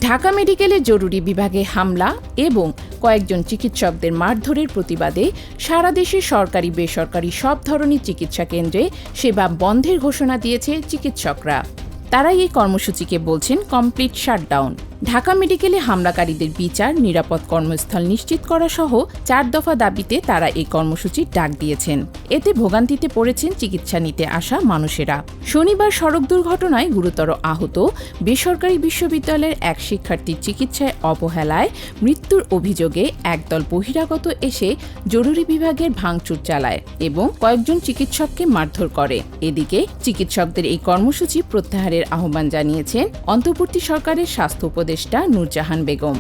ঢাকা মেডিকেলে জরুরি বিভাগে হামলা এবং কয়েকজন চিকিৎসকদের মারধরের প্রতিবাদে সারা দেশে সরকারি বেসরকারি সব ধরনের চিকিৎসা কেন্দ্রে সেবা বন্ধের ঘোষণা দিয়েছে চিকিৎসকরা। তারাই এই কর্মসূচিকে বলছেন কমপ্লিট শাটডাউন। ঢাকা মেডিকেলে হামলাকারীদের বিচার, নিরাপদ কর্মস্থল নিশ্চিত করা সহ 4 দফা দাবিতে তারা এই কর্মসূচির ডাক দিয়েছেন। এতে ভোগান্তিতে পড়েছেন চিকিৎসা নিতে আসা মানুষেরা। শনিবার সড়ক দুর্ঘটনায় গুরুতর আহত বেসরকারি বিশ্ববিদ্যালয়ের এক শিক্ষার্থীর চিকিৎসায় অবহেলায় মৃত্যুর অভিযোগে একদল বহিরাগত এসে জরুরি বিভাগের ভাঙচুর চালায় এবং কয়েকজন চিকিৎসককে মারধর করে। এদিকে চিকিৎসকদের এই কর্মসূচি প্রত্যাহারের আহ্বান জানিয়েছেন অন্তর্বর্তী সরকারের স্বাস্থ্য উপদেষ্টা নূরজাহান বেগম।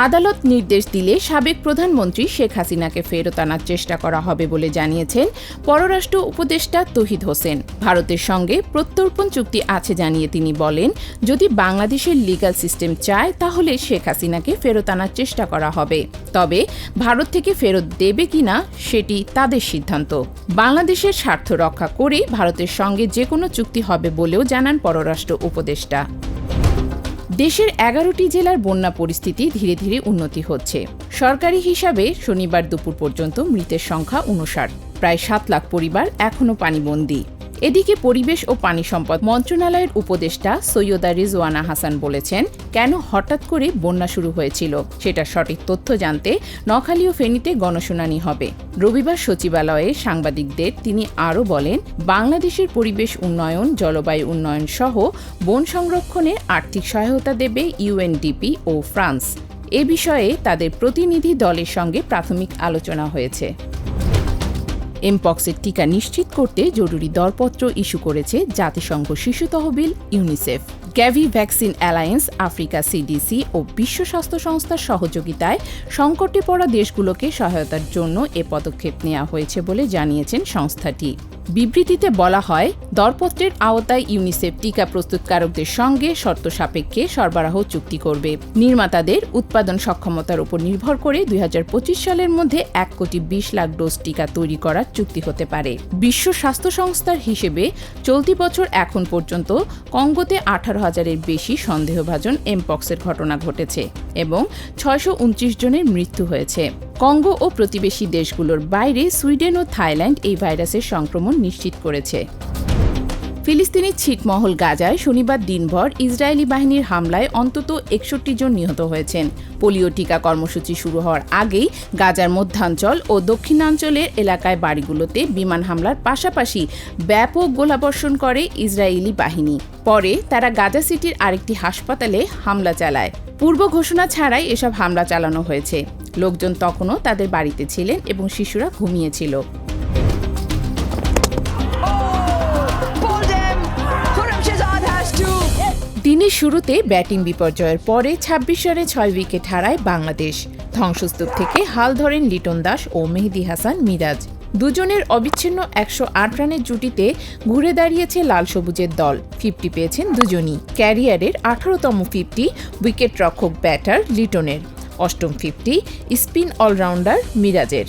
আদালত নির্দেশ দিলে সাবেক প্রধানমন্ত্রী শেখ হাসিনাকে ফেরত আনার চেষ্টা করা হবে বলে জানিয়েছেন পররাষ্ট্র উপদেষ্টা তৌহিদ হোসেন। ভারতের সঙ্গে প্রত্যর্পণ চুক্তি আছে জানিয়ে তিনি বলেন, যদি বাংলাদেশের লিগ্যাল সিস্টেম চায় তাহলে শেখ হাসিনাকে ফেরত আনার চেষ্টা করা হবে, তবে ভারত থেকে ফেরত দেবে কিনা সেটি তাদের সিদ্ধান্ত। বাংলাদেশের স্বার্থ রক্ষা করে ভারতের সঙ্গে যে কোনো চুক্তি হবে বলেও জানান পররাষ্ট্র উপদেষ্টা। দেশের 11টি জেলার বন্যা পরিস্থিতি ধীরে ধীরে উন্নতি হচ্ছে। সরকারি হিসাবে শনিবার দুপুর পর্যন্ত মৃতের সংখ্যা 59। প্রায় 7 লাখ পরিবার এখনও পানিবন্দী। এদিকে পরিবেশ ও পানি সম্পদ মন্ত্রণালয়ের উপদেষ্টা সৈয়দা রিজওয়ানা হাসান বলেছেন, কেন হঠাৎ করে বন্যা শুরু হয়েছিল সেটা সঠিক তথ্য জানতে নোয়াখালী ও ফেনীতে গণশুনানি হবে। রবিবার সচিবালয়ে সাংবাদিকদের তিনি আরও বলেন, বাংলাদেশের পরিবেশ উন্নয়ন, জলবায়ু উন্নয়ন সহ বন সংরক্ষণে আর্থিক সহায়তা দেবে ইউএনডিপি ও ফ্রান্স। এ বিষয়ে তাদের প্রতিনিধি দলের সঙ্গে প্রাথমিক আলোচনা হয়েছে। এমপক্সের টিকা নিশ্চিত করতে জরুরি দরপত্র ইস্যু করেছে জাতিসংঘ শিশু তহবিল UNICEF. Gavi vaccine alliance, Africa CDC ও বিশ্ব স্বাস্থ্য সংস্থার সহযোগিতায় সংকটে পড়া দেশগুলোকে সহায়তার জন্য এ পদক্ষেপ নেওয়া হয়েছে বলে জানিয়েছেন সংস্থাটি। বিবৃতিতে বলা হয়, দরপত্রের আওতায় ইউনিসেফ টিকা প্রস্তুতকারকদের সঙ্গে শর্ত সাপেক্ষে সরবরাহ চুক্তি করবে। নির্মাতাদের উৎপাদন সক্ষমতার উপর নির্ভর করে 2025 সালের মধ্যে 1,20,00,000 ডোজ টিকা তৈরি করার চুক্তি হতে পারে। বিশ্ব স্বাস্থ্য সংস্থার হিসেবে চলতি বছর এখন পর্যন্ত কঙ্গোতে 18,000-এর বেশি সন্দেহভাজন এমপক্সের ঘটনা ঘটেছে এবং 629 জনের মৃত্যু হয়েছে। কঙ্গো ও প্রতিবেশী দেশগুলোর বাইরে সুইডেন ও থাইল্যান্ড এই ভাইরাসের সংক্রমণ নিশ্চিত করেছে। ফিলিস্তিনি ছিটমহল গাজায় শনিবার দিনভর ইসরায়েলি বাহিনীর হামলায় অন্তত 61 জন নিহত হয়েছেন। পোলিও টিকা কর্মসূচি শুরু হওয়ার আগেই গাজার মধ্যাঞ্চল ও দক্ষিণাঞ্চলের এলাকায় বাড়িগুলোতে বিমান হামলার পাশাপাশি ব্যাপক গোলাবর্ষণ করে ইসরায়েলি বাহিনী। পরে তারা গাজা সিটির আরেকটি হাসপাতালে হামলা চালায়। পূর্ব ঘোষণা ছাড়াই এসব হামলা চালানো হয়েছে। লোকজন তখনও তাদের বাড়িতে ছিলেন এবং শিশুরা ঘুমিয়েছিল। দিনের শুরুতে ব্যাটিং বিপর্যয়ের পরে 26 রানে 6 উইকেট হারায় বাংলাদেশ। ধ্বংসস্তূপ থেকে হাল ধরেন লিটন দাস ও মেহেদী হাসান মিরাজ। দুজনের অবিচ্ছিন্ন 108 রানের জুটিতে ঘুরে দাঁড়িয়েছে লাল সবুজের দল। 50 পেয়েছেন দুজনই। ক্যারিয়ারের 18তম 50 উইকেট রক্ষক ব্যাটার লিটনের, 8ম 50 স্পিন অলরাউন্ডার মিরাজের।